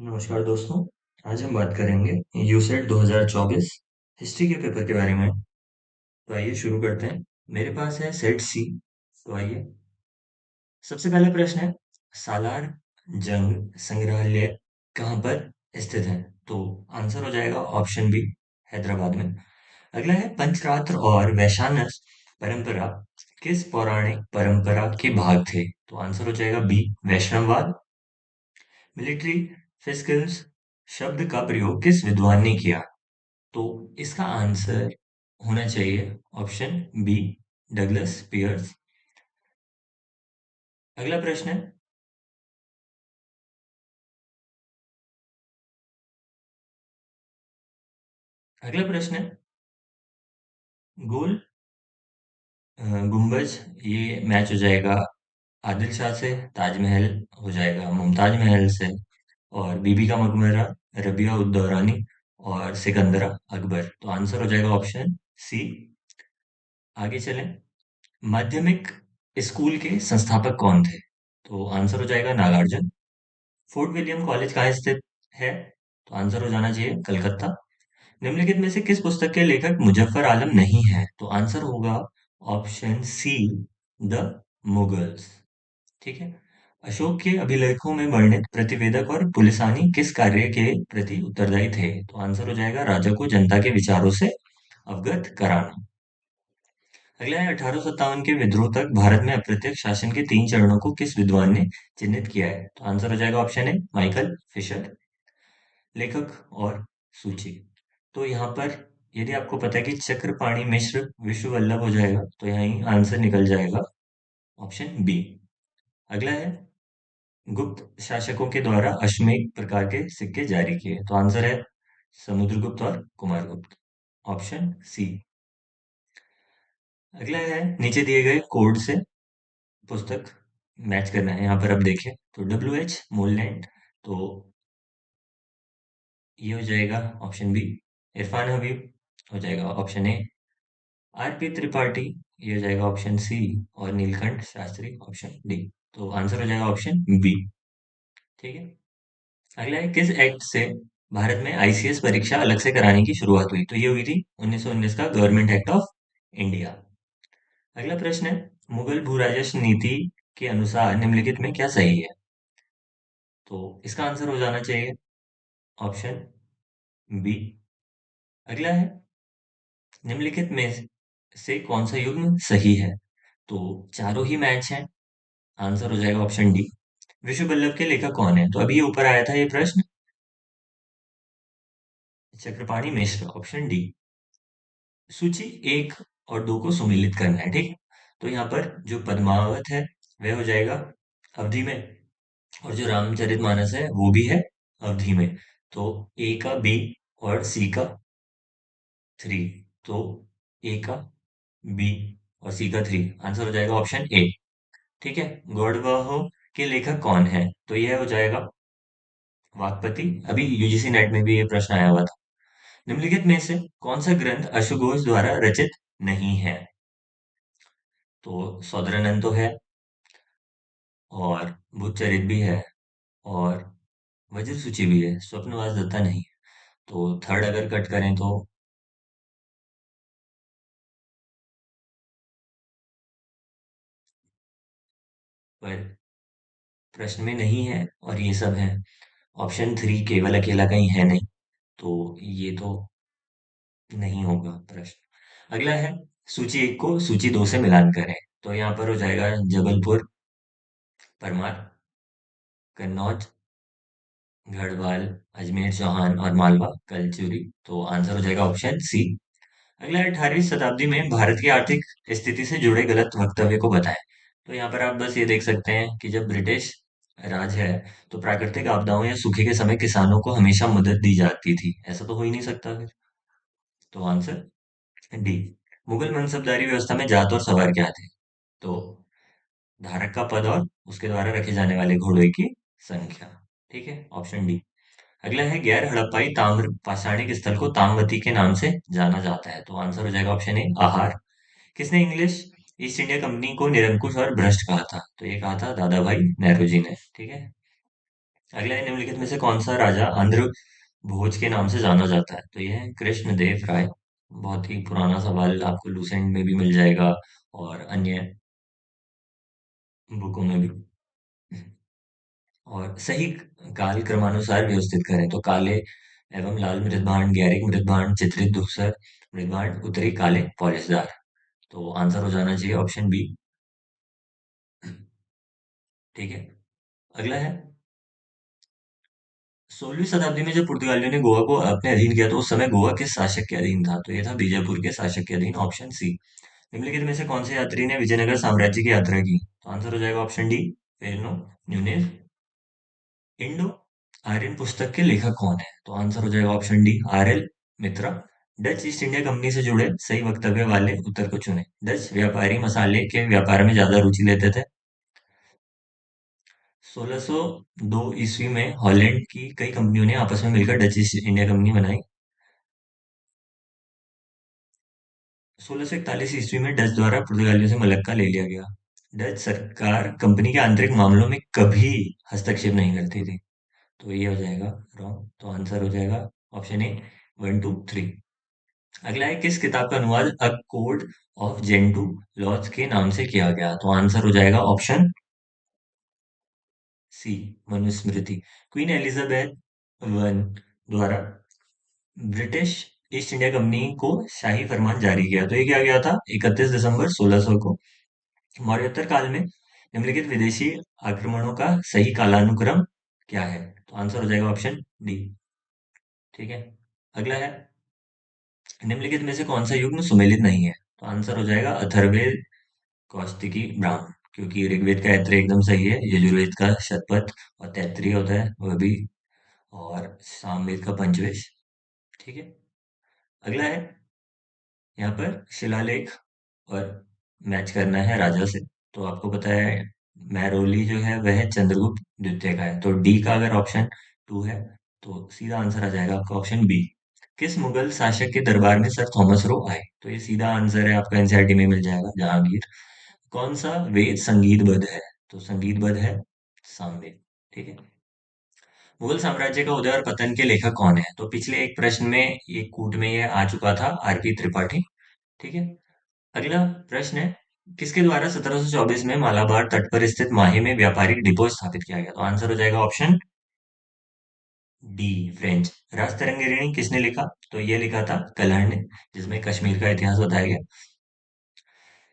नमस्कार दोस्तों। आज हम बात करेंगे यूसेट 2024 हिस्ट्री के पेपर के बारे में। तो आइए शुरू करते हैं। मेरे पास है सेट सी। तो आइए, सबसे पहला प्रश्न है, सालार जंग संग्रहालय कहाँ पर स्थित है? तो आंसर हो जाएगा ऑप्शन बी, हैदराबाद में। अगला है, पंचरात्र और वैशानस परंपरा किस पौराणिक परंपरा के भाग थे? तो आंसर हो जाएगा बी, वैष्णववाद। मिलिट्री फिस्कल्स शब्द का प्रयोग किस विद्वान ने किया? तो इसका आंसर होना चाहिए ऑप्शन बी, डगलस पियर्स। अगला प्रश्न है, अगला प्रश्न है, गोल गुंबज, ये मैच हो जाएगा आदिल शाह से, ताजमहल हो जाएगा मुमताज महल से, और बीबी का मकबरा रबिया उद दौरानी और सिकंदरा अकबर। तो आंसर हो जाएगा ऑप्शन सी। आगे चलें, माध्यमिक स्कूल के संस्थापक कौन थे? तो आंसर हो जाएगा नागार्जुन। फोर्ट विलियम कॉलेज कहाँ स्थित है? तो आंसर हो जाना चाहिए कलकत्ता। निम्नलिखित में से किस पुस्तक के लेखक मुजफ्फर आलम नहीं है? तो आंसर होगा ऑप्शन सी, द मुगल्स। ठीक है। अशोक के अभिलेखों में वर्णित प्रतिवेदक और पुलिसानी किस कार्य के प्रति उत्तरदायी थे? तो आंसर हो जाएगा राजा को जनता के विचारों से अवगत कराना। अगला है, 1857 के विद्रोह तक भारत में अप्रत्यक्ष शासन के 3 चरणों को किस विद्वान ने चिह्नित किया है? तो आंसर हो जाएगा ऑप्शन ए, माइकल फिशर। लेखक और सूची, तो यहाँ पर यदि आपको पता है कि चक्रपाणि मिश्र विश्व वल्लभ हो जाएगा, तो यहीं आंसर निकल जाएगा ऑप्शन बी। अगला है, गुप्त शासकों के द्वारा अश्वमेध प्रकार के सिक्के जारी किए, तो आंसर है समुद्रगुप्त और कुमारगुप्त, ऑप्शन सी। अगला है, नीचे दिए गए कोड से पुस्तक मैच करना है। यहाँ पर आप देखिए, तो डब्ल्यू एच मोललैंड, तो ये हो जाएगा ऑप्शन बी। इरफान हबीब हो जाएगा option A. R P Tripathi, ये हो जाएगा ऑप्शन सी। और नीलकंठ शास्त्री ऑप्शन डी। तो आंसर हो जाएगा ऑप्शन बी। ठीक है। अगला है, किस एक्ट से भारत में आईसीएस परीक्षा अलग से कराने की शुरुआत हुई? तो ये हुई थी 1919 का गवर्नमेंट एक्ट ऑफ इंडिया। अगला प्रश्न है, मुगल भू राजस्व नीति के अनुसार निम्नलिखित में क्या सही है? तो इसका आंसर हो जाना चाहिए ऑप्शन बी। अगला है, निम्नलिखित में से कौन सा युग्म सही है? तो चारों ही मैच हैं। आंसर हो जाएगा ऑप्शन डी। विश्व बल्लभ के लेखक कौन है? तो अभी ये ऊपर आया था ये प्रश्न, चक्रपाणि मिश्र, ऑप्शन डी। सूची एक और दो को सुमेलित करना है, ठीक है। तो यहाँ पर जो पद्मावत है वह हो जाएगा अवधि में, और जो रामचरितमानस है वो भी है अवधि में। तो ए का बी और सी का थ्री, तो ए का बी और सी का थ्री, आंसर हो जाएगा ऑप्शन ए। ठीक है। गौड़वाह के लेखक कौन है? तो यह हो जाएगा वाकपति। अभी यूजीसी नेट में भी ये प्रश्न आया हुआ था। निम्नलिखित में से कौन सा ग्रंथ अश्वघोष द्वारा रचित नहीं है? तो सौंदर्यनंद तो है, और बुद्धचरित भी है, और वज्र सूची भी है, स्वप्नवास दत्ता नहीं। तो थर्ड अगर कट करें तो, पर प्रश्न में नहीं है और ये सब है। ऑप्शन थ्री केवल अकेला कहीं है नहीं, तो ये तो नहीं होगा प्रश्न। अगला है, सूची एक को सूची दो से मिलान करें। तो यहाँ पर हो जाएगा जबलपुर, परमार, कन्नौज, गढ़वाल, अजमेर चौहान और मालवा कलचुरी। तो आंसर हो जाएगा ऑप्शन सी। अगला है, 18वीं शताब्दी में भारत की आर्थिक स्थिति से जुड़े गलत वक्तव्य को बताएं। तो यहाँ पर आप बस ये देख सकते हैं कि जब ब्रिटिश राज है, तो प्राकृतिक आपदाओं या सूखे के समय किसानों को हमेशा मदद दी जाती थी, ऐसा तो हो ही नहीं सकता फिर। तो आंसर डी। मुगल मनसबदारी व्यवस्था में जात और सवार क्या थे? तो धारक का पद और उसके द्वारा रखे जाने वाले घोड़े की संख्या। ठीक है, ऑप्शन डी। अगला है, गैर हड़प्पाई ताम्र पाषाणिक स्थल को तामवती के नाम से जाना जाता है। तो आंसर हो जाएगा ऑप्शन ए, आहार। किसने इंग्लिश ईस्ट इंडिया कंपनी को निरंकुश और भ्रष्ट कहा था? तो ये कहा था दादा भाई नेहरू जी ने। ठीक है। अगला है, निम्नलिखित में से कौन सा राजा आंध्र भोज के नाम से जाना जाता है? तो यह है कृष्णदेव राय। बहुत ही पुराना सवाल, आपको लूसेंट में भी मिल जाएगा और अन्य बुकों में भी। और सही काल क्रमानुसार व्यवस्थित करें तो काले एवं लाल मृदभांड, गैरिक मृदभांड, चित्रित धूसर मृदभांड, उत्तरी काले पॉलिशदार। तो आंसर हो जाना चाहिए ऑप्शन बी। ठीक है। अगला है, 16वीं शताब्दी में जब पुर्तगालियों ने गोवा को अपने अधीन किया तो उस समय गोवा किस शासक के अधीन था? तो ये था बीजापुर के शासक के अधीन, ऑप्शन सी। निम्नलिखित में से कौन से यात्री ने विजयनगर साम्राज्य की यात्रा की? तो आंसर हो जाएगा ऑप्शन डी, फेरनो न्यूनेज। इंडो आर्यन पुस्तक के लेखक कौन है? तो आंसर हो जाएगा ऑप्शन डी, आर एल मित्रा। डच ईस्ट इंडिया कंपनी से जुड़े सही वक्तव्य वाले उत्तर को चुने। डच व्यापारी मसाले के व्यापार में ज्यादा रुचि लेते थे। 1602 ईस्वी में हॉलैंड की कई कंपनियों ने आपस में मिलकर डच ईस्ट इंडिया कंपनी बनाई। 1641 ईस्वी में डच द्वारा पुर्तगालियों से मलक्का ले लिया गया। डच सरकार कंपनी के आंतरिक मामलों में कभी हस्तक्षेप नहीं करती थी। तो ये हो जाएगा रॉन्ग, तो आंसर हो जाएगा ऑप्शन ए, 1 2 3। अगला है, किस किताब का अनुवाद a code of Gentoo laws के नाम से किया गया? तो आंसर हो जाएगा option C, Manusmriti. Queen Elizabeth one द्वारा ब्रिटिश ईस्ट इंडिया कंपनी को शाही फरमान जारी किया। तो ये क्या गया था 31 दिसंबर 1600 को। मौर्योत्तर काल में निम्नलिखित विदेशी आक्रमणों का सही कालानुक्रम क्या है? तो आंसर हो जाएगा ऑप्शन डी। ठीक है। अगला है, निम्नलिखित में से कौन सा युग्म सुमेलित नहीं है? तो आंसर हो जाएगा अथर्ववेद, कौशिकी, ब्राह्मण। क्योंकि ऋग्वेद का ऐत्रेय एकदम सही है, यजुर्वेद का शतपथ और तैत्तिरीय होता है वह भी, और सामवेद का पंचवेश। ठीक है। अगला है, यहाँ पर शिलालेख और मैच करना है राजा से। तो आपको पता है महरौली जो है वह चंद्रगुप्त द्वितीय का है, तो डी का अगर ऑप्शन टू है तो सीधा आंसर आ जाएगा आपका ऑप्शन बी। किस मुगल शासक के दरबार में सर थॉमस रो आए? तो ये सीधा आंसर है, आपका एनसीईआरटी में मिल जाएगा, जहांगीर। कौन सा वेद संगीतबद्ध है? तो संगीतबद्ध है सामवेद। ठीक है। मुगल साम्राज्य का उदय और पतन के लेखक कौन है? तो पिछले एक प्रश्न में, एक कूट में ये आ चुका था, आरपी त्रिपाठी। ठीक है। अगला प्रश्न है, किसके द्वारा 1724 में मालाबार तट पर स्थित माहे में व्यापारिक डिपो स्थापित किया गया? तो आंसर हो जाएगा ऑप्शन डी, फ्रेंच। राज तरंगिणी किसने लिखा? तो ये लिखा था कलहण ने, जिसमें कश्मीर का इतिहास बताया गया।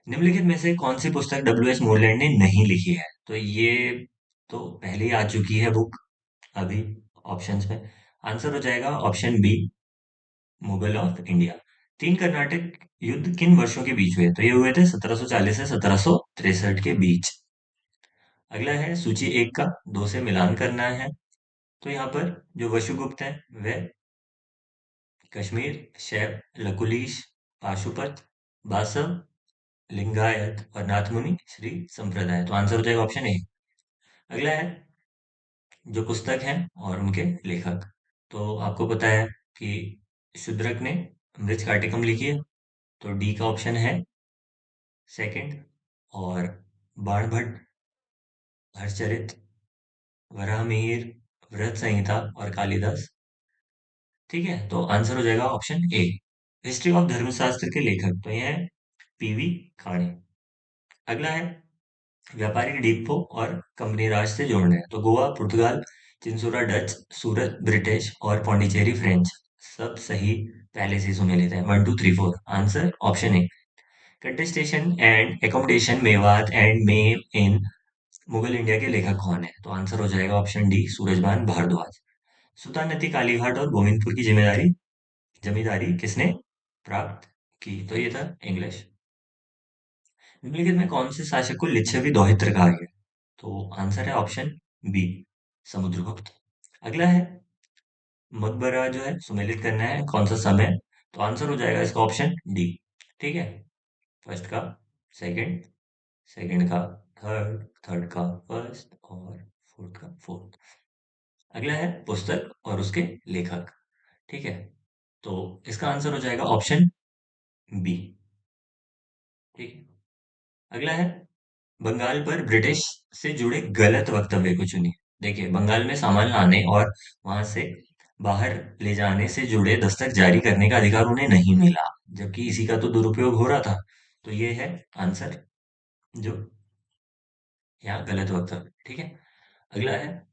निम्नलिखित में से कौन सी पुस्तक डब्ल्यू एस मोरलैंड ने नहीं लिखी है? तो ये तो पहले ही आ चुकी है बुक अभी ऑप्शंस में। आंसर हो जाएगा option B, Mughal of India. तीन कर्नाटक युद्ध किन वर्षों के बीच हुए? तो ये हुए थे 1740 से 1763 के बीच। अगला है, सूची एक का दो से मिलान करना है। तो यहाँ पर जो वशुगुप्त हैं वह कश्मीर, शैव, लकुलीश, पाशुपत, बासव, लिंगायत और नाथमुनि श्री संप्रदाय। तो आंसर हो जाएगा ऑप्शन ए। अगला है, जो पुस्तक हैं और उनके लेखक। तो आपको पता है कि शूद्रक ने मृच्छकटिकम लिखी है, तो डी का ऑप्शन है सेकंड। और बाणभट्ट, हर्षचरित, वराहमिहिर, वृहत संहिता और कालिदास। ठीक है, तो आंसर हो जाएगा ऑप्शन ए। हिस्ट्री ऑफ धर्मशास्त्र के लेखक, तो ये है पीवी खाड़े। अगला है, व्यापारिक डिपो और कंपनी राज से जोड़ना है। तो गोवा पुर्तगाल, चिंसुरा डच, सूरत ब्रिटिश और पौंडीचेरी फ्रेंच। सब सही पहले से सुने लेते हैं, 1 2 3 4। Answer option A. Contestation and accommodation Mewat and may in Mughal India के लेखक कौन है? तो आंसर हो जाएगा ऑप्शन डी, सूरजभान भारद्वाज। सुल्तानती कालीघाट और गोविंदपुर की जिम्मेदारी जमींदारी किसने प्राप्त की? तो ये था इंग्लिश। निम्नलिखित में कौन से शासक को लिच्छवी दोहित्र कहा गया? तो आंसर है ऑप्शन बी, समुद्रगुप्त। अगला है, मकबरा जो है सुमेलित करना है, कौन सा समय? तो आंसर हो जाएगा इसका ऑप्शन डी। ठीक है। फर्स्ट का सेकंड, सेकंड का थर्ड, थर्ड का फर्स्ट और फोर्थ का फोर्थ। अगला है, पुस्तक और उसके लेखक। ठीक है। तो इसका आंसर हो जाएगा ऑप्शन बी। ठीक है। अगला है, बंगाल पर ब्रिटिश से जुड़े गलत वक्तव्य को चुनिए। देखिए, बंगाल में सामान लाने और वहां से बाहर ले जाने से जुड़े दस्तक जारी करने का अधिकार उन्हें नहीं मिला, जबकि इसी का तो दुरुपयोग हो रहा था। तो ये है आंसर जो यहाँ गलत वक्तव्य। ठीक है, अगला है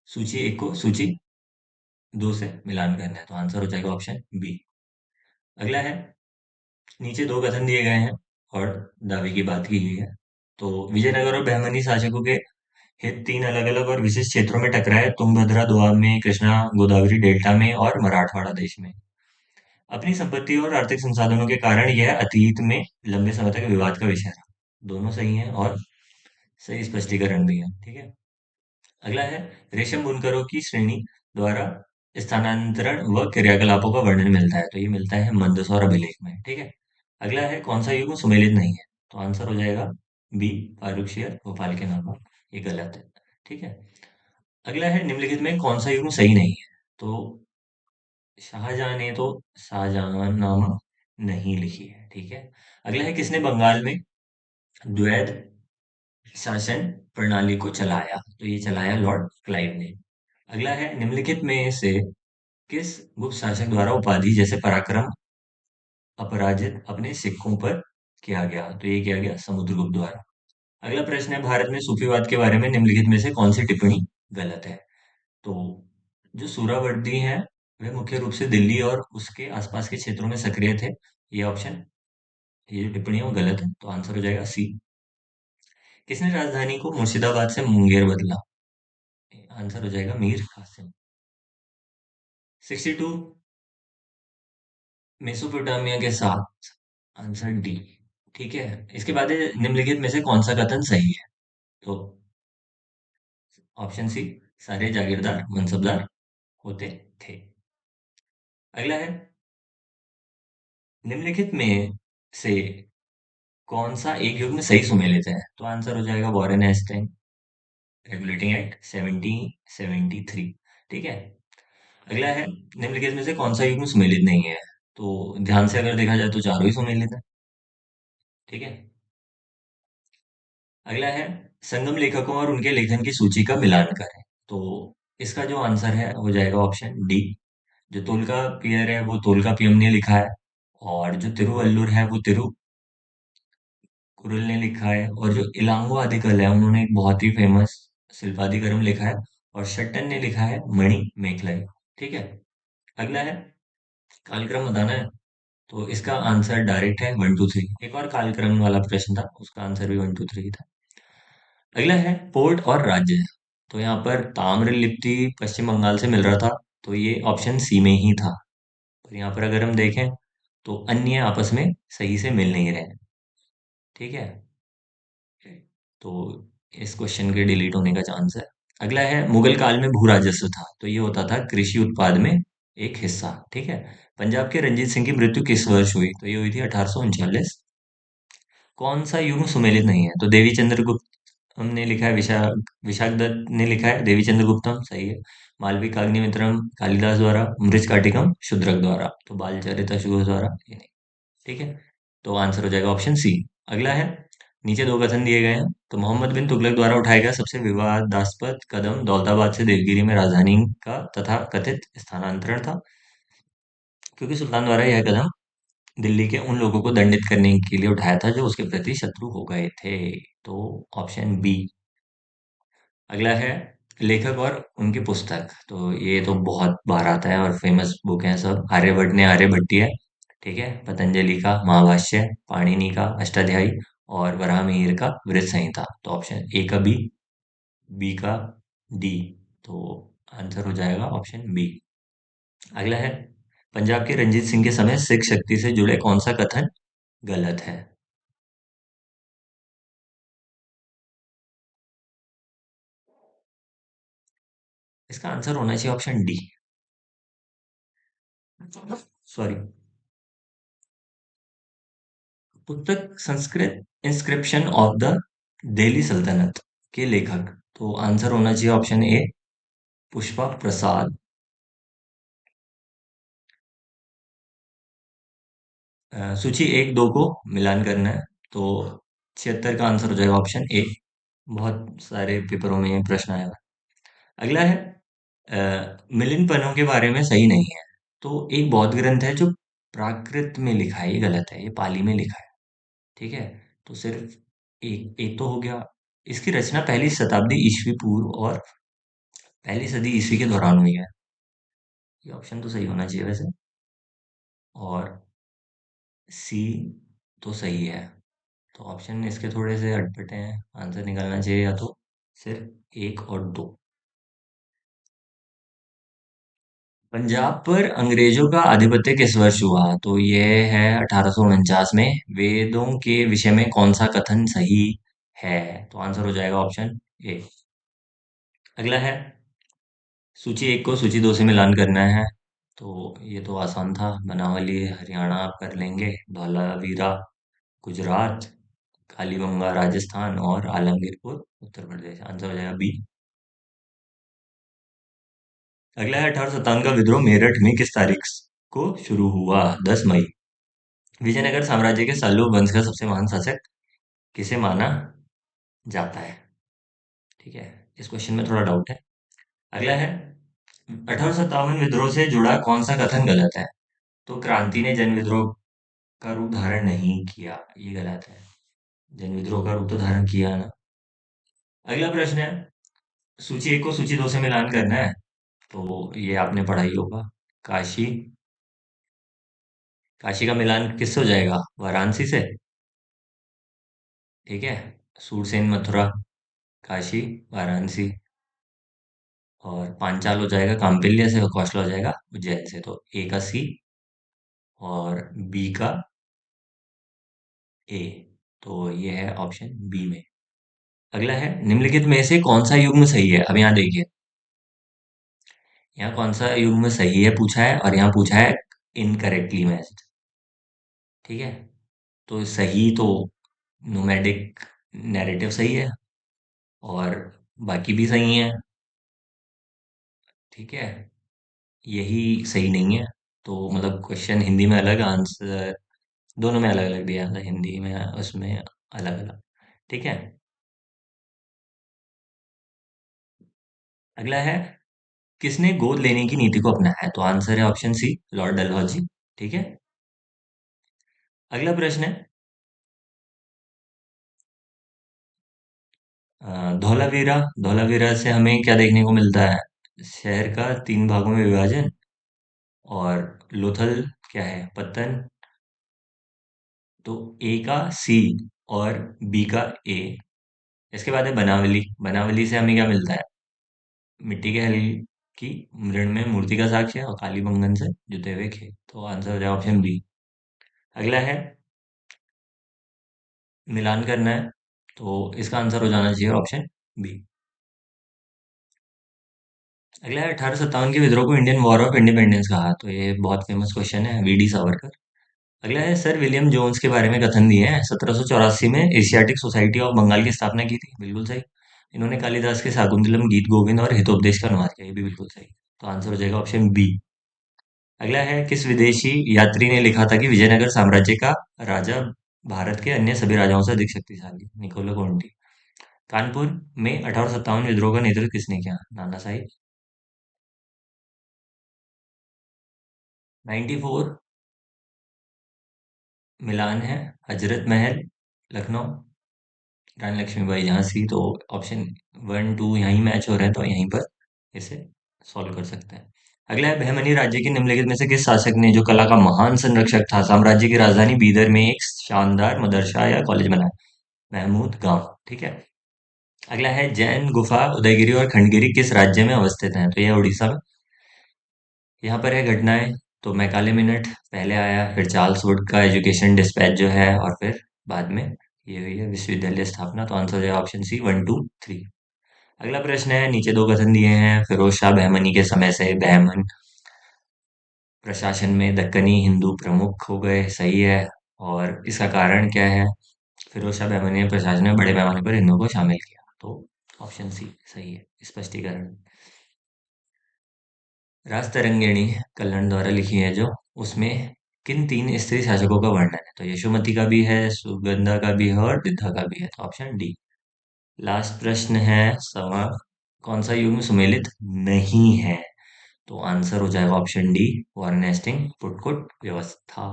सूची एक को सूची दो से मिलान करना है, तो आंसर हो जाएगा ऑप्शन बी। अगला है, नीचे दो कथन दिए गए हैं और दावे की बात की गई है। तो विजयनगर और बहमनी शासकों के हित तीन अलग अलग और विशिष्ट क्षेत्रों में टकराए: तुंगभद्रा दोआब में, कृष्णा गोदावरी डेल्टा में और मराठवाड़ा देश में। अपनी संपत्ति और आर्थिक संसाधनों के कारण यह अतीत में लंबे समय तक विवाद का विषय रहा। दोनों सही हैं और सही स्पष्टीकरण भी है। ठीक है, अगला है, रेशम बुनकरों की श्रेणी द्वारा स्थानांतरण व क्रियाकलापों का वर्णन मिलता है, तो ये मिलता है मंदसौर अभिलेख में। ठीक है, अगला है, कौन सा युग सुमेलित नहीं है, तो आंसर हो जाएगा बी, फारुखशियर भोपाल के नाम। ये गलत है। ठीक है, अगला है, निम्नलिखित में कौन सा युग्म सही नहीं है, तो शाहजहां ने तो शाहजहांनामा नहीं लिखी है। ठीक है, अगला है, किसने बंगाल में द्वैध शासन प्रणाली को चलाया, तो ये चलाया लॉर्ड क्लाइव ने। अगला है, निम्नलिखित में से किस गुप्त शासक द्वारा उपाधि जैसे पराक्रम अपराजित अपने सिक्कों पर किया गया, तो ये किया गया समुद्रगुप्त द्वारा। अगला प्रश्न है, भारत में सूफीवाद के बारे में निम्नलिखित में से कौन सी टिप्पणी गलत है, तो जो सुहरावर्दी हैं वे मुख्य रूप से दिल्ली और उसके आसपास के क्षेत्रों में सक्रिय थे। ये ऑप्शन, ये जो टिप्पणी है वो गलत है, तो आंसर हो जाएगा सी। किसने राजधानी को मुर्शिदाबाद से मुंगेर बदला, आंसर हो जाएगा मीर कासिम। 62 मेसोपोटामिया के साथ, आंसर डी। ठीक है, इसके बाद है, निम्नलिखित में से कौन सा कथन सही है, तो ऑप्शन सी, सारे जागीरदार मनसबदार होते थे। अगला है, निम्नलिखित में से कौन सा एक युग में सही सुमेलित है, तो आंसर हो जाएगा वॉरेन हेस्टिंग रेगुलेटिंग एक्ट 1773। ठीक है, अगला है, निम्नलिखित में से कौन सा युग्म सुमेलित नहीं है, तो ध्यान से अगर देखा जाए तो चारों ही सुमेलित है। ठीक है, अगला है, संगम लेखकों और उनके लेखन की सूची का मिलान करें, तो इसका जो आंसर है हो जाएगा ऑप्शन डी। जो तोल्कापियर है वो तोल्कापियम ने लिखा है, और जो तिरुवल्लुर है वो तिरुकुरल ने लिखा है, और जो इलांगो आदिकल है उन्होंने एक बहुत ही फेमस शिल्पादिकरम लिखा है, और शट्टन ने लिखा है मणि मेखलाई। ठीक है, अगला है, कालक्रम बताना है, तो इसका आंसर डायरेक्ट है 1 2 3। एक और कालक्रम वाला प्रश्न था, उसका आंसर भी 1 2 3 था। अगला है, पोर्ट और राज्य, तो यहाँ पर ताम्र लिप्ति पश्चिम बंगाल से मिल रहा था, तो ये ऑप्शन सी में ही था। और यहाँ पर अगर हम देखें तो अन्य आपस में सही से मिल नहीं रहे हैं। ठीक है, तो इस क्वेश्चन के डिलीट होने का चांस है। अगला है, मुगल काल में भू राजस्व था, तो ये होता था कृषि उत्पाद में एक हिस्सा। ठीक है, पंजाब के रंजीत सिंह की मृत्यु किस वर्ष हुई, तो ये हुई थी 1839। कौन सा युग सुमेलित नहीं है, तो देवी चंद्रगुप्त हमने लिखा है, विशाख दत्त ने लिखा है देवी चंद्रगुप्तम, सही है। मालविका अग्निमित्रम कालिदास द्वारा, मृच्छकटिकम शूद्रक द्वारा, तो बालचरित द्वारा, ये नहीं। ठीक है, तो आंसर हो जाएगा ऑप्शन सी। अगला है, नीचे दो कथन दिए गए हैं, तो मोहम्मद बिन तुगलक द्वारा उठाया गया सबसे विवादास्पद कदम दौलताबाद से देवगिरी में राजधानी का तथा कथित स्थानांतरण था, क्योंकि सुल्तान द्वारा यह कदम दिल्ली के उन लोगों को दंडित करने के लिए उठाया था जो उसके प्रति शत्रु हो गए थे, तो ऑप्शन बी। अगला है, लेखक और उनकी पुस्तक, तो ये तो बहुत बार आता है और फेमस बुक है सब। आर्यभट्ट ने आर्यभट्टीय, ठीक है, पतंजलि का महाभाष्य, पाणिनि का अष्टाध्यायी, और वराहमिहिर का वृत्त संहिता, तो ऑप्शन ए का बी का डी, तो आंसर हो जाएगा ऑप्शन बी। अगला है, पंजाब के रंजीत सिंह के समय सिख शक्ति से जुड़े कौन सा कथन गलत है, इसका आंसर होना चाहिए ऑप्शन डी। सॉरी, पुस्तक Sanskrit inscription of the Delhi सल्तनत के लेखक, तो आंसर होना चाहिए ऑप्शन ए, पुष्पा प्रसाद। सूची एक दो को मिलान करना है, तो 76 का आंसर हो जाएगा ऑप्शन ए। बहुत सारे पेपरों में ये प्रश्न आया है। अगला है मिलिंद पन्नों के बारे में सही नहीं है। तो एक बौद्ध ग्रंथ है जो प्राकृत में लिखा है, ये गलत है, ये पाली में लिखा है। ठीक है, तो सिर्फ एक एक तो हो गया। इसकी रचना पहली शताब्दी ईस्वी पूर्व और पहली सदी ईस्वी के दौरान हुई है। ये ऑप्शन तो सही होना चाहिए वैसे। और सी तो सही है। तो ऑप्शन इसके थोड़े से अटपटे हैं, आंसर निकलना चाहिए या तो सिर्फ एक और दो। पंजाब पर अंग्रेजों का आधिपत्य किस वर्ष हुआ? तो ये है 1849 में। वेदों के विषय में कौन सा कथन सही है? तो आंसर हो जाएगा ऑप्शन ए। अगला है सूची एक को सूची दो से मिलान करना है। तो ये तो आसान था, बनावली हरियाणा आप कर लेंगे, धौलावीरा गुजरात, कालीबंगा राजस्थान और आलमगीरपुर उत्तर प्रदेश। आंसर हो जाएगा बी। अगला है 1857 का विद्रोह मेरठ में किस तारीख को शुरू हुआ? 10 मई। विजयनगर साम्राज्य के सल्लू वंश का सबसे महान शासक किसे माना जाता है? ठीक है, इस क्वेश्चन में थोड़ा डाउट है। अगला है 1857 विद्रोह से जुड़ा कौन सा कथन गलत है? तो क्रांति ने जन विद्रोह का रूप धारण नहीं किया, ये गलत है। जन विद्रोह का रूप तो धारण किया ना। अगला प्रश्न है सूची एक को सूची दो से मिलान करना है। तो ये आपने पढ़ा ही होगा। काशी, काशी का मिलान किससे हो जाएगा? वाराणसी से। ठीक है, सूरसेन मथुरा, काशी, वाराणसी। और पांचाल हो जाएगा कांपिल्य से और कौशल हो जाएगा उज्जैन से। तो ए का सी और बी का ए। तो ये है ऑप्शन बी में। अगला है निम्नलिखित में से कौन सा युग्म सही है? अब यहाँ देखिए, यहाँ कौन सा युग्म सही है पूछा है और यहाँ पूछा है इनकरेक्टली मैच्ड। ठीक है, तो सही तो नोमैडिक नैरेटिव सही है और बाकी भी सही है। ठीक है, यही सही नहीं है। तो मतलब क्वेश्चन हिंदी में अलग, आंसर दोनों में अलग अलग दिया था, हिंदी में उसमें अलग अलग। ठीक है, अगला है किसने गोद लेने की नीति को अपनाया है? तो आंसर है ऑप्शन सी, लॉर्ड डलहौजी। ठीक है, अगला प्रश्न है धौलावीरा, धौलावीरा से हमें क्या देखने को मिलता है? शहर का तीन भागों में विभाजन। और लोथल क्या है? पतन। तो ए का सी और बी का ए। इसके बाद है बनावली, बनावली से हमें क्या मिलता है? मिट्टी के हल की मृण में मूर्ति का साक्ष्य और काली बंगन से जुते हुए खेत। तो आंसर हो जाएगा ऑप्शन बी। अगला है मिलान करना है। तो इसका आंसर हो जाना चाहिए ऑप्शन बी। अगला है 1857 के विद्रोह को इंडियन वॉर ऑफ इंडिपेंडेंस कहा। तो ये बहुत फेमस क्वेश्चन है, वीडी सावरकर। अगला है सर विलियम जोन्स के बारे में कथन दिए हैं। 1784 में एशियाटिक सोसाइटी ऑफ बंगाल की स्थापना की थी, बिल्कुल सही। इन्होंने कालिदास के शाकुंतलम, गीत गोविंद और हितोपदेश का अनुवाद किया, ये भी बिल्कुल सही। तो आंसर हो जाएगा ऑप्शन बी। अगला है किस विदेशी यात्री ने लिखा था कि विजयनगर साम्राज्य का राजा भारत के अन्य सभी राजाओं से अधिक शक्तिशाली? Niccolo Conti. कानपुर में 1857 विद्रोह का नेतृत्व किसने किया? नाना साहिब। 94 मिलान है हजरत महल, लखनऊ, रानी लक्ष्मीबाई झांसी। तो ऑप्शन वन टू यहीं मैच हो रहे हैं, तो यहीं पर इसे सॉल्व कर सकते हैं। अगला है बहमनी राज्य के निम्नलिखित में से किस शासक ने, जो कला का महान संरक्षक था, साम्राज्य की राजधानी बीदर में एक शानदार मदरसा या कॉलेज बनाया? महमूद गांव। ठीक है, अगला है जैन गुफा उदयगिरी और खंडगिरी किस राज्य में अवस्थित हैं? तो यह उड़ीसा में। यहाँ पर है घटनाएं। तो मैकाले मिनट पहले आया, फिर चार्ल्स वुड का एजुकेशन डिस्पैच जो है, और फिर बाद में ये हुई है विश्वविद्यालय स्थापना। तो आंसर हो जाएगा option C, one two three. अगला प्रश्न है नीचे दो कथन दिए हैं। फिरोज शाह बहमनी के समय से बहमन प्रशासन में दक्कनी हिंदू प्रमुख हो गए, सही है। और इसका कारण क्या है? फिरोज शाह बहमनी ने प्रशासन में बड़े पैमाने पर हिंदुओं को शामिल किया। तो ऑप्शन सी सही है, स्पष्टीकरण। राजतरंगिणी कल्याण द्वारा लिखी है जो, उसमें किन तीन स्त्री शासकों का वर्णन है? तो यशोमती का भी है, सुगंधा का भी है और वृद्धा का भी है। तो ऑप्शन डी। लास्ट प्रश्न है सवा कौन सा युग्म सुमेलित नहीं है? तो आंसर हो जाएगा ऑप्शन डी, वर्ण नेस्टिंग पुटकुट व्यवस्था।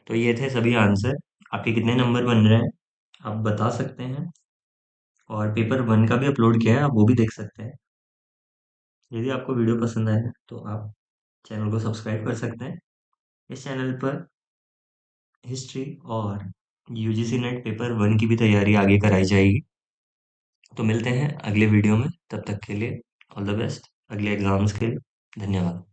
तो ये थे सभी आंसर। आपके कितने नंबर बन रहे हैं आप बता सकते हैं, और पेपर वन का भी अपलोड किया है, आप वो भी देख सकते हैं। यदि आपको वीडियो पसंद आए तो आप चैनल को सब्सक्राइब कर सकते हैं। इस चैनल पर हिस्ट्री और यूजीसी नेट पेपर वन की भी तैयारी आगे कराई जाएगी। तो मिलते हैं अगले वीडियो में, तब तक के लिए ऑल द बेस्ट अगले एग्जाम्स के लिए। धन्यवाद।